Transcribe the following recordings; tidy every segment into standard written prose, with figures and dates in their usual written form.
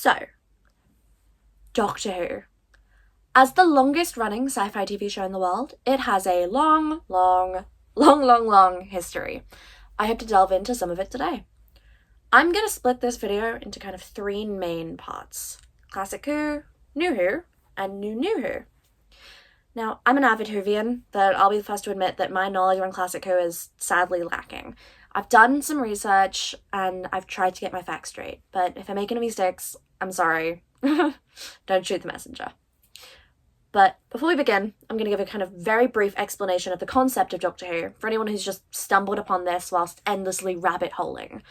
So, Doctor Who. As the longest running sci-fi TV show in the world, it has a long history. I hope to delve into some of it today. I'm going to split this video into kind of three main parts. Classic Who, New Who, and New Who. Now, I'm an avid Whovian, but I'll be the first to admit that my knowledge on Classic Who is sadly lacking. I've done some research and I've tried to get my facts straight, but if I make any mistakes, I'm sorry. Don't shoot the messenger. But before we begin, I'm going to give a kind of very brief explanation of the concept of Doctor Who for anyone who's just stumbled upon this whilst endlessly rabbit-holing.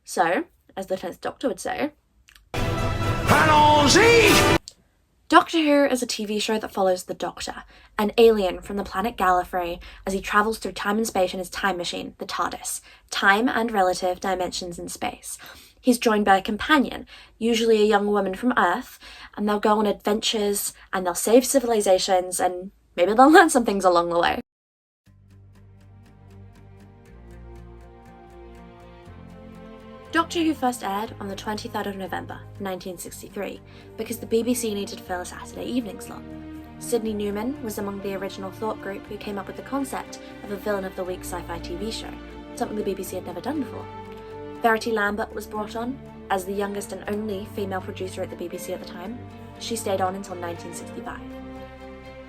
So, as the 10th Doctor would say, Allons-y! Doctor Who is a TV show that follows the Doctor, an alien from the planet Gallifrey, as he travels through time and space in his time machine, the TARDIS, time and relative dimensions in space. He's joined by a companion, usually a young woman from Earth, and they'll go on adventures, and they'll save civilizations, and maybe they'll learn some things along the way. Doctor Who first aired on the 23rd of November, 1963, because the BBC needed to fill a Saturday evening slot. Sidney Newman was among the original thought group who came up with the concept of a Villain of the Week sci-fi TV show, something the BBC had never done before. Verity Lambert was brought on, as the youngest and only female producer at the BBC at the time. She stayed on until 1965.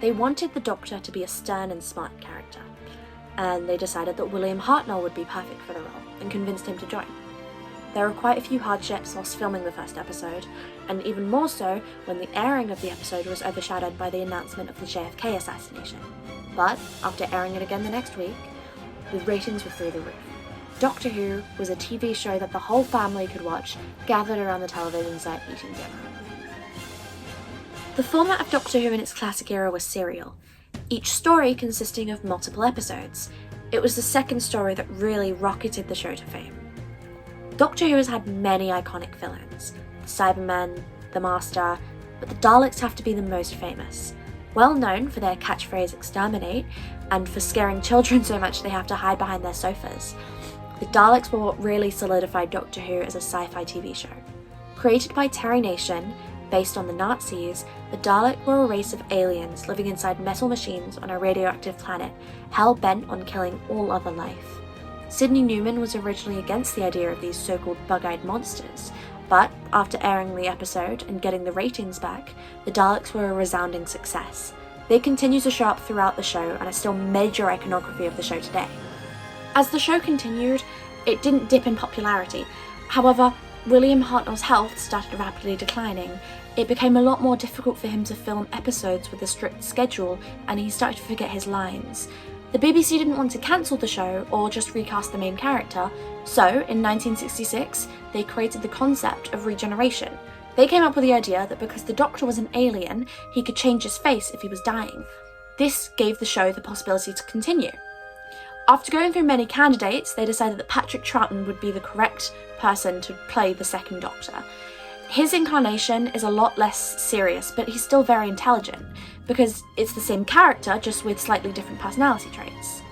They wanted the Doctor to be a stern and smart character, and they decided that William Hartnell would be perfect for the role, and convinced him to join. There were quite a few hardships whilst filming the first episode, and even more so when the airing of the episode was overshadowed by the announcement of the JFK assassination. But, after airing it again the next week, the ratings were through the roof. Doctor Who was a TV show that the whole family could watch, gathered around the television set eating dinner. The format of Doctor Who in its classic era was serial, each story consisting of multiple episodes. It was the second story that really rocketed the show to fame. Doctor Who has had many iconic villains, the Cybermen, the Master, but the Daleks have to be the most famous. Well known for their catchphrase exterminate, and for scaring children so much they have to hide behind their sofas, the Daleks were what really solidified Doctor Who as a sci-fi TV show. Created by Terry Nation, based on the Nazis, the Dalek were a race of aliens living inside metal machines on a radioactive planet, hell-bent on killing all other life. Sidney Newman was originally against the idea of these so-called bug-eyed monsters, but after airing the episode and getting the ratings back, the Daleks were a resounding success. They continue to show up throughout the show and are still major iconography of the show today. As the show continued, it didn't dip in popularity. However, William Hartnell's health started rapidly declining. It became a lot more difficult for him to film episodes with a strict schedule, and he started to forget his lines. The BBC didn't want to cancel the show or just recast the main character, so in 1966 they created the concept of regeneration. They came up with the idea that because the Doctor was an alien, he could change his face if he was dying. This gave the show the possibility to continue. After going through many candidates, they decided that Patrick Troughton would be the correct person to play the second Doctor. His incarnation is a lot less serious, but he's still very intelligent, because it's the same character, just with slightly different personality traits.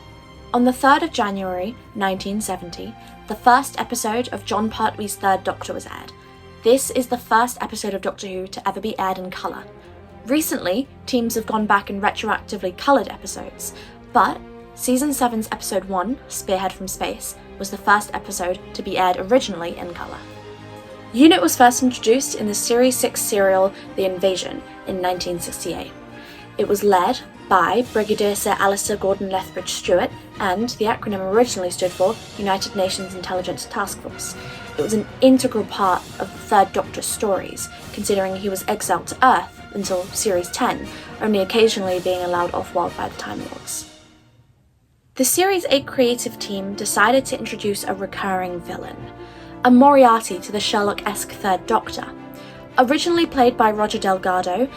On the 3rd of January, 1970, the first episode of John Pertwee's Third Doctor was aired. This is the first episode of Doctor Who to ever be aired in colour. Recently, teams have gone back and retroactively coloured episodes, but Season 7's Episode 1, Spearhead from Space, was the first episode to be aired originally in colour. UNIT was first introduced in the Series 6 serial The Invasion in 1968. It was led by Brigadier Sir Alistair Gordon Lethbridge-Stewart, and the acronym originally stood for United Nations Intelligence Task Force. It was an integral part of the Third Doctor's stories, considering he was exiled to Earth until Series 10, only occasionally being allowed off-world by the Time Lords. The Series 8 creative team decided to introduce a recurring villain, a Moriarty to the Sherlock-esque Third Doctor. Originally played by Roger Delgado,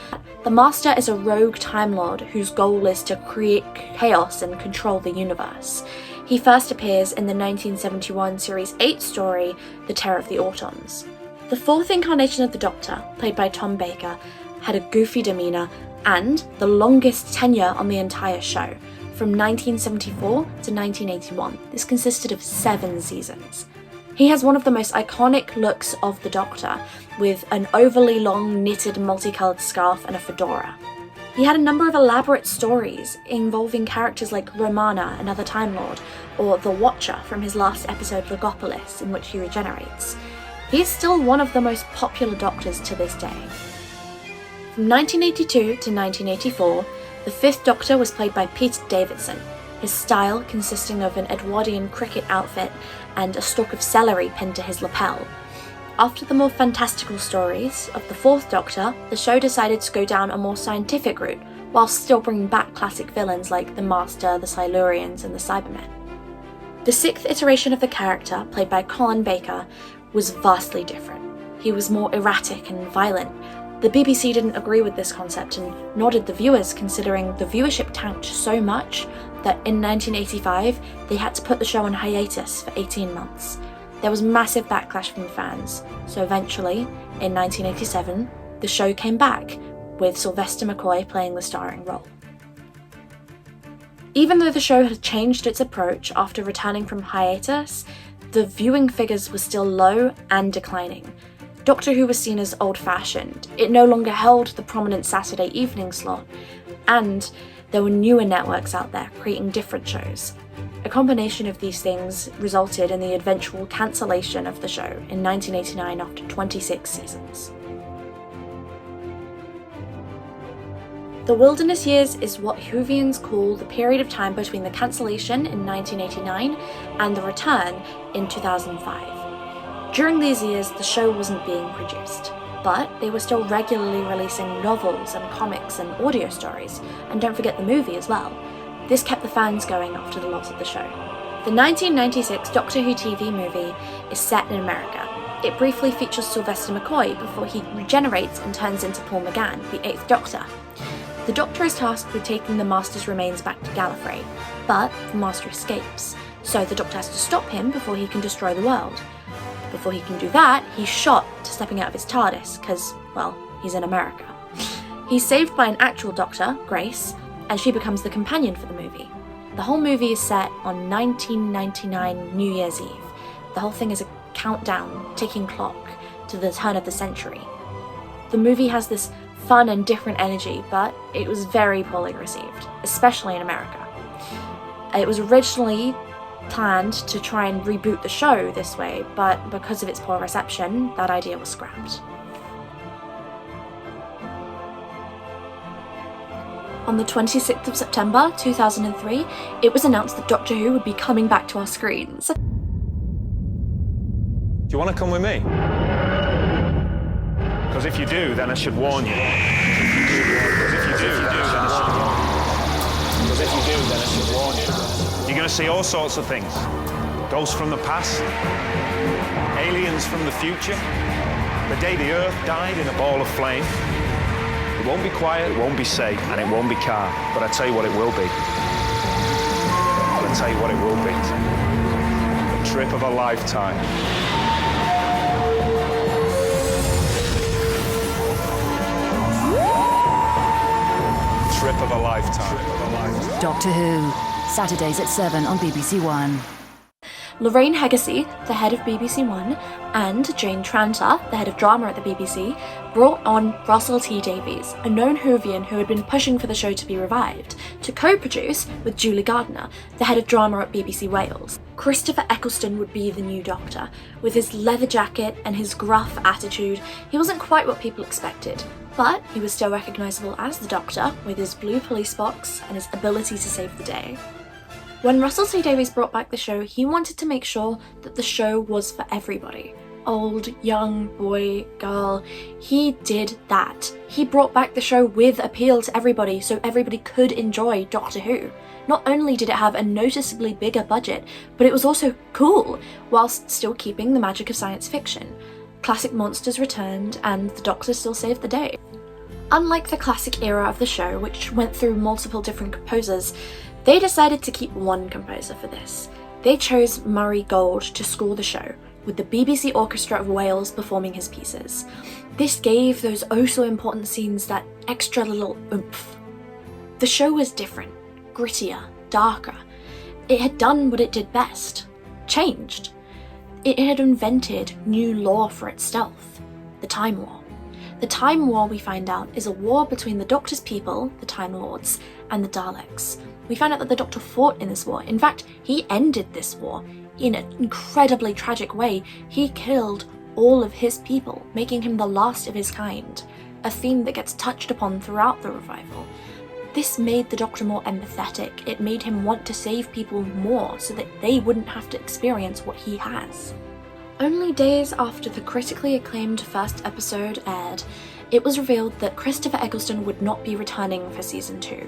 the Master is a rogue Time Lord whose goal is to create chaos and control the universe. He first appears in the 1971 Series 8 story, The Terror of the Autons. The fourth incarnation of the Doctor, played by Tom Baker, had a goofy demeanour and the longest tenure on the entire show, from 1974 to 1981. This consisted of 7 seasons. He has one of the most iconic looks of the Doctor, with an overly long knitted multicoloured scarf and a fedora. He had a number of elaborate stories involving characters like Romana, another Time Lord, or the Watcher from his last episode Logopolis, in which he regenerates. He is still one of the most popular Doctors to this day. From 1982 to 1984, the Fifth Doctor was played by Peter Davison, his style consisting of an Edwardian cricket outfit and a stalk of celery pinned to his lapel. After the more fantastical stories of the Fourth Doctor, the show decided to go down a more scientific route, whilst still bringing back classic villains like the Master, the Silurians, and the Cybermen. The sixth iteration of the character, played by Colin Baker, was vastly different. He was more erratic and violent. The BBC didn't agree with this concept, and nor did the viewers, considering the viewership tanked so much that in 1985 they had to put the show on hiatus for 18 months. There was massive backlash from fans, so eventually, in 1987, the show came back, with Sylvester McCoy playing the starring role. Even though the show had changed its approach after returning from hiatus, the viewing figures were still low and declining. Doctor Who was seen as old-fashioned, it no longer held the prominent Saturday evening slot, and there were newer networks out there creating different shows. A combination of these things resulted in the eventual cancellation of the show in 1989 after 26 seasons. The Wilderness Years is what Whovians call the period of time between the cancellation in 1989 and the return in 2005. During these years, the show wasn't being produced, but they were still regularly releasing novels and comics and audio stories, and don't forget the movie as well. This kept the fans going after the loss of the show. The 1996 Doctor Who TV movie is set in America. It briefly features Sylvester McCoy before he regenerates and turns into Paul McGann, the Eighth Doctor. The Doctor is tasked with taking the Master's remains back to Gallifrey, but the Master escapes, so the Doctor has to stop him before he can destroy the world. Before he can do that, he's shot to stepping out of his TARDIS, because, well, he's in America. He's saved by an actual Doctor, Grace, and she becomes the companion for the movie. The whole movie is set on 1999 New Year's Eve. The whole thing is a countdown, ticking clock, to the turn of the century. The movie has this fun and different energy, but it was very poorly received, especially in America. It was originally planned to try and reboot the show this way, but because of its poor reception, that idea was scrapped. On the 26th of September 2003, it was announced that Doctor Who would be coming back to our screens. Do you want to come with me? Because if you do, then I should warn you. You're going to see all sorts of things. Ghosts from the past, aliens from the future, the day the Earth died in a ball of flame. It won't be quiet, it won't be safe, and it won't be calm. But I tell you what it will be. I'll tell you what it will be. The trip of a lifetime. Trip of a lifetime. Doctor Who, Saturdays at 7 on BBC One. Lorraine Heggessey, the head of BBC One, and Jane Tranter, the head of drama at the BBC, brought on Russell T Davies, a known Whovian who had been pushing for the show to be revived, to co-produce with Julie Gardner, the head of drama at BBC Wales. Christopher Eccleston would be the new Doctor. With his leather jacket and his gruff attitude, he wasn't quite what people expected, but he was still recognisable as the Doctor, with his blue police box and his ability to save the day. When Russell T Davies brought back the show, he wanted to make sure that the show was for everybody. Old, young, boy, girl. He did that. He brought back the show with appeal to everybody so everybody could enjoy Doctor Who. Not only did it have a noticeably bigger budget, but it was also cool, whilst still keeping the magic of science fiction. Classic monsters returned, and the Doctor still saved the day. Unlike the classic era of the show, which went through multiple different composers, they decided to keep one composer for this. They chose Murray Gold to score the show, with the BBC Orchestra of Wales performing his pieces. This gave those oh-so-important scenes that extra little oomph. The show was different, grittier, darker. It had done what it did best, changed. it had invented new law for itself, the Time War. The Time War, we find out, is a war between the Doctor's people, the Time Lords, and the Daleks. We find out that the Doctor fought in this war. In fact, he ended this war in an incredibly tragic way. He killed all of his people, making him the last of his kind, a theme that gets touched upon throughout the revival. This made the Doctor more empathetic. It made him want to save people more so that they wouldn't have to experience what he has. Only days after the critically acclaimed first episode aired, it was revealed that Christopher Eccleston would not be returning for season 2.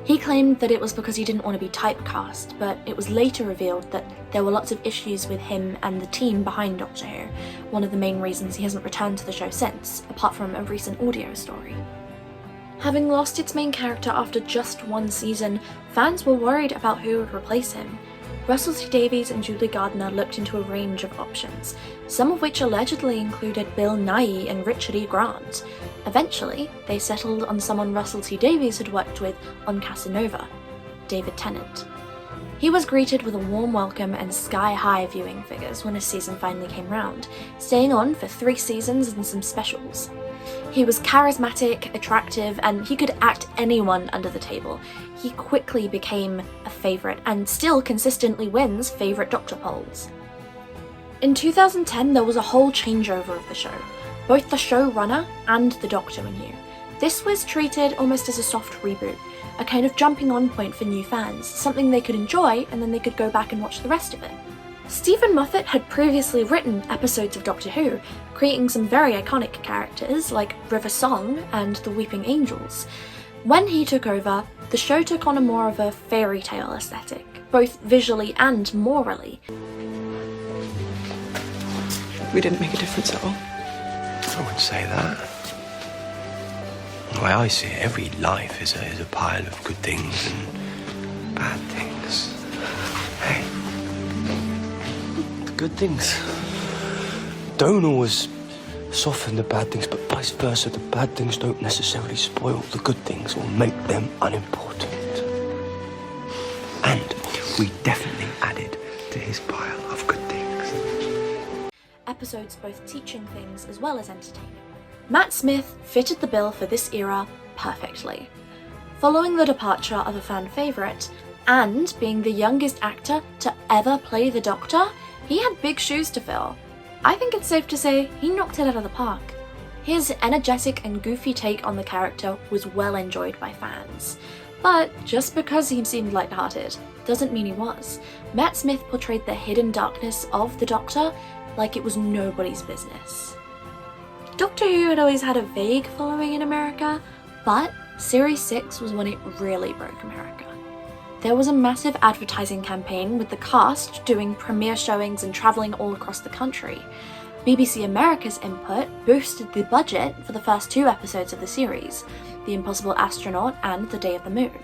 He claimed that it was because he didn't want to be typecast, but it was later revealed that there were lots of issues with him and the team behind Doctor Who, one of the main reasons he hasn't returned to the show since, apart from a recent audio story. Having lost its main character after just one season, fans were worried about who would replace him. Russell T Davies and Julie Gardner looked into a range of options, some of which allegedly included Bill Nighy and Richard E. Grant. Eventually, they settled on someone Russell T Davies had worked with on Casanova, David Tennant. He was greeted with a warm welcome and sky-high viewing figures when his season finally came round, staying on for 3 seasons and some specials. He was charismatic, attractive, and he could act anyone under the table. He quickly became a favourite and still consistently wins favourite Doctor polls. In 2010, there was a whole changeover of the show. Both the showrunner and the Doctor were new. This was treated almost as a soft reboot, a kind of jumping on point for new fans, something they could enjoy and then they could go back and watch the rest of it. Stephen Moffat had previously written episodes of Doctor Who, creating some very iconic characters like River Song and the Weeping Angels. When he took over, the show took on a more of a fairy tale aesthetic, both visually and morally. We didn't make a difference at all. I wouldn't say that. The way I see it, every life is a pile of good things and bad things. Hey, the good things don't always soften the bad things, but vice versa. The bad things don't necessarily spoil the good things or make them unimportant. And we definitely added to his pile of good things. Episodes both teaching things as well as entertaining. Matt Smith fitted the bill for this era perfectly. Following the departure of a fan favourite, and being the youngest actor to ever play the Doctor, he had big shoes to fill. I think it's safe to say he knocked it out of the park. His energetic and goofy take on the character was well enjoyed by fans. But just because he seemed lighthearted doesn't mean he was. Matt Smith portrayed the hidden darkness of the Doctor like it was nobody's business. Doctor Who had always had a vague following in America, but Series 6 was when it really broke America. There was a massive advertising campaign with the cast doing premiere showings and travelling all across the country. BBC America's input boosted the budget for the first 2 episodes of the series, The Impossible Astronaut and The Day of the Moon.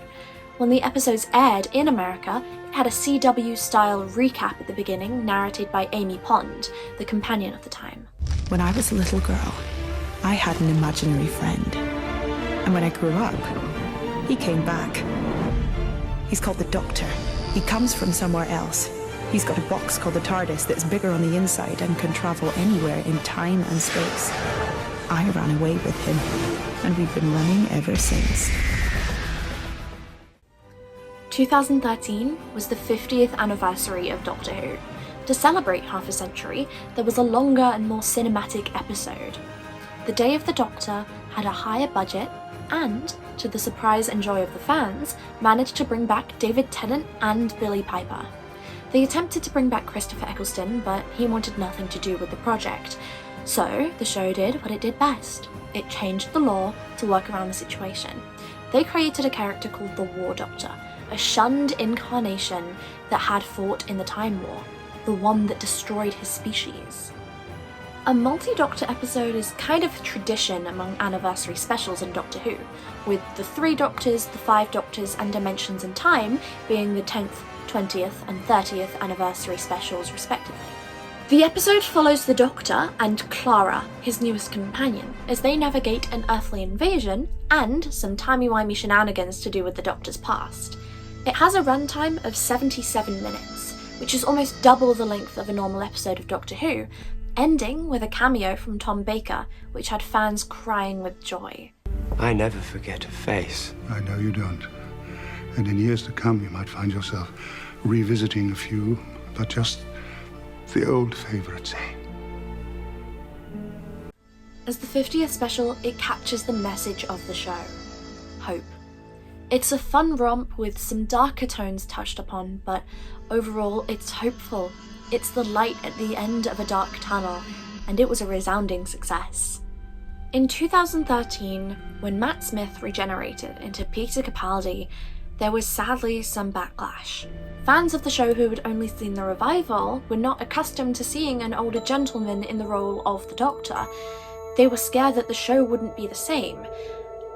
When the episodes aired in America, it had a CW-style recap at the beginning, narrated by Amy Pond, the companion of the time. When I was a little girl, I had an imaginary friend. And when I grew up, he came back. He's called the Doctor. He comes from somewhere else. He's got a box called the TARDIS that's bigger on the inside and can travel anywhere in time and space. I ran away with him, and we've been running ever since. 2013 was the 50th anniversary of Doctor Who. To celebrate half a century, there was a longer and more cinematic episode. The Day of the Doctor had a higher budget and, to the surprise and joy of the fans, managed to bring back David Tennant and Billie Piper. They attempted to bring back Christopher Eccleston, but he wanted nothing to do with the project. So, the show did what it did best. It changed the law to work around the situation. They created a character called the War Doctor, a shunned incarnation that had fought in the Time War, the one that destroyed his species. A multi-Doctor episode is kind of a tradition among anniversary specials in Doctor Who, with the 3 Doctors, the 5 Doctors, and Dimensions in Time being the 10th, 20th, and 30th anniversary specials respectively. The episode follows the Doctor and Clara, his newest companion, as they navigate an Earthly invasion and some timey-wimey shenanigans to do with the Doctor's past. It has a runtime of 77 minutes, which is almost double the length of a normal episode of Doctor Who, ending with a cameo from Tom Baker, which had fans crying with joy. I never forget a face. I know you don't. And in years to come, you might find yourself revisiting a few, but just the old favourites, eh? As the 50th special, it captures the message of the show. Hope. It's a fun romp with some darker tones touched upon, but overall it's hopeful. It's the light at the end of a dark tunnel, and it was a resounding success. In 2013, when Matt Smith regenerated into Peter Capaldi, there was sadly some backlash. Fans of the show who had only seen the revival were not accustomed to seeing an older gentleman in the role of the Doctor. They were scared that the show wouldn't be the same.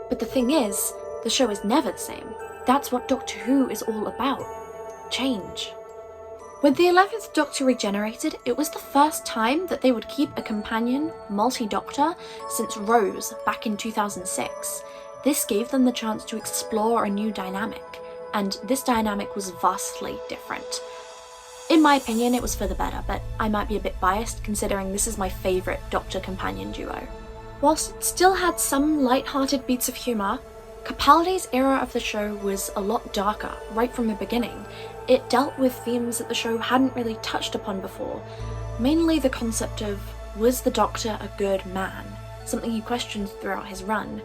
But the thing is, the show is never the same. That's what Doctor Who is all about. Change. When the 11th Doctor regenerated, it was the first time that they would keep a companion, multi-Doctor, since Rose back in 2006. This gave them the chance to explore a new dynamic, and this dynamic was vastly different. In my opinion, it was for the better, but I might be a bit biased considering this is my favourite Doctor companion duo. Whilst it still had some light-hearted beats of humour, Capaldi's era of the show was a lot darker right from the beginning. It dealt with themes that the show hadn't really touched upon before, mainly the concept of, was the Doctor a good man? Something he questioned throughout his run.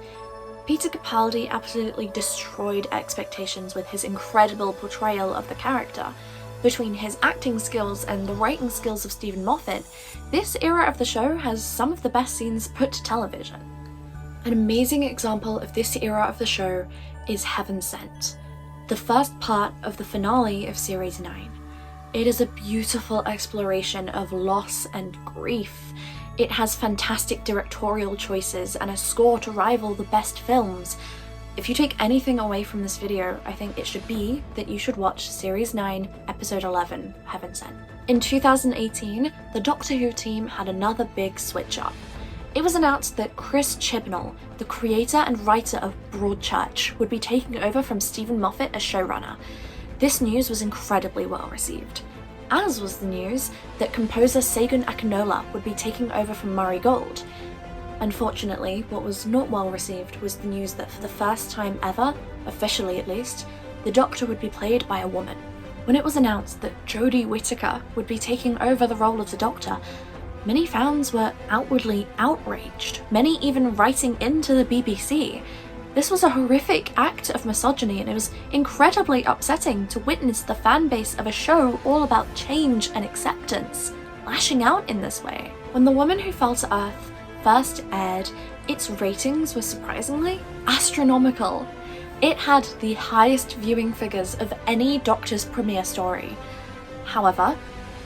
Peter Capaldi absolutely destroyed expectations with his incredible portrayal of the character. Between his acting skills and the writing skills of Stephen Moffat, this era of the show has some of the best scenes put to television. An amazing example of this era of the show is Heaven Sent, the first part of the finale of Series 9. It is a beautiful exploration of loss and grief. It has fantastic directorial choices and a score to rival the best films. If you take anything away from this video, I think it should be that you should watch Series 9, Episode 11, Heaven Sent. In 2018, the Doctor Who team had another big switch up. It was announced that Chris Chibnall, the creator and writer of Broadchurch, would be taking over from Stephen Moffat as showrunner. This news was incredibly well received, as was the news that composer Segun Akinola would be taking over from Murray Gold. Unfortunately, what was not well received was the news that for the first time ever, officially at least, the Doctor would be played by a woman. When it was announced that Jodie Whittaker would be taking over the role of the Doctor, many fans were outwardly outraged, many even writing into the BBC. This was a horrific act of misogyny, and it was incredibly upsetting to witness the fan base of a show all about change and acceptance lashing out in this way. When The Woman Who Fell to Earth first aired, its ratings were surprisingly astronomical. It had the highest viewing figures of any Doctor's premiere story. However,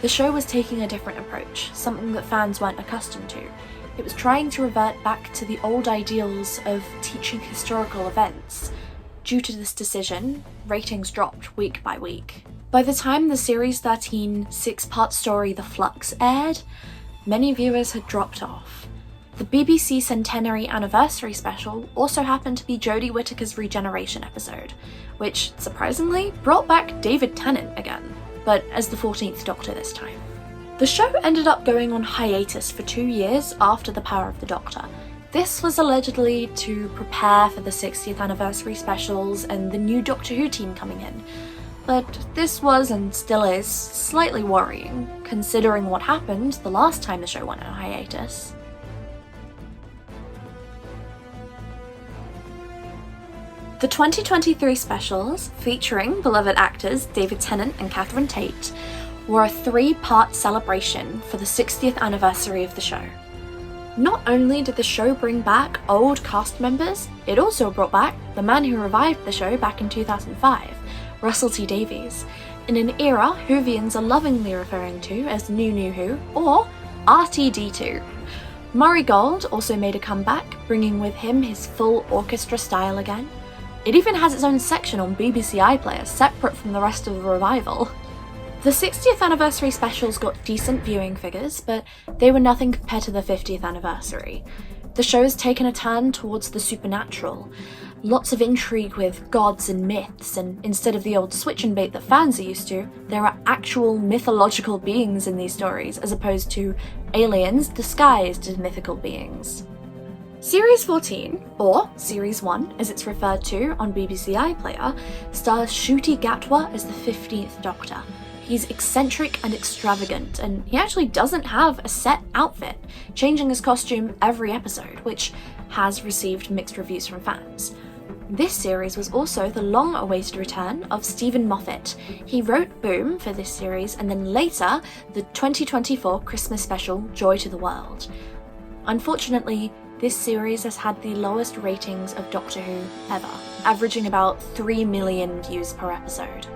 the show was taking a different approach, something that fans weren't accustomed to. It was trying to revert back to the old ideals of teaching historical events. Due to this decision, ratings dropped week by week. By the time the Series 13 six-part story The Flux aired, many viewers had dropped off. The BBC Centenary Anniversary special also happened to be Jodie Whittaker's regeneration episode, which, surprisingly, brought back David Tennant again, but as the 14th Doctor this time. The show ended up going on hiatus for 2 years after The Power of the Doctor. This was allegedly to prepare for the 60th anniversary specials and the new Doctor Who team coming in. But this was, and still is, slightly worrying, considering what happened the last time the show went on hiatus. The 2023 specials, featuring beloved actors David Tennant and Catherine Tate, were a 3-part celebration for the 60th anniversary of the show. Not only did the show bring back old cast members, it also brought back the man who revived the show back in 2005, Russell T Davies, in an era Whovians are lovingly referring to as New Who, or RTD2. Murray Gold also made a comeback, bringing with him his full orchestra style again. It even has its own section on BBC iPlayer, separate from the rest of the revival. The 60th anniversary specials got decent viewing figures, but they were nothing compared to the 50th anniversary. The show's taken a turn towards the supernatural. Lots of intrigue with gods and myths, and instead of the old switch and bait that fans are used to, there are actual mythological beings in these stories, as opposed to aliens disguised as mythical beings. Series 14, or Series 1 as it's referred to on BBC iPlayer, stars Ncuti Gatwa as the 15th Doctor. He's eccentric and extravagant, and he actually doesn't have a set outfit, changing his costume every episode, which has received mixed reviews from fans. This series was also the long-awaited return of Stephen Moffat. He wrote Boom for this series, and then later the 2024 Christmas special Joy to the World. Unfortunately, this series has had the lowest ratings of Doctor Who ever, averaging about 3 million views per episode.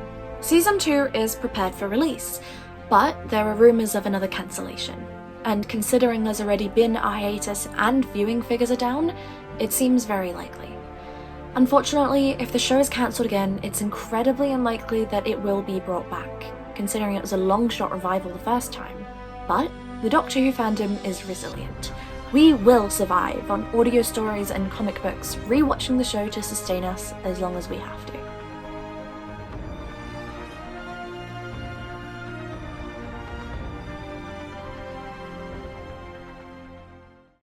Season 2 is prepared for release, but there are rumours of another cancellation. And considering there's already been a hiatus and viewing figures are down, it seems very likely. Unfortunately, if the show is cancelled again, it's incredibly unlikely that it will be brought back, considering it was a long-shot revival the first time. But the Doctor Who fandom is resilient. We will survive on audio stories and comic books, rewatching the show to sustain us as long as we have to.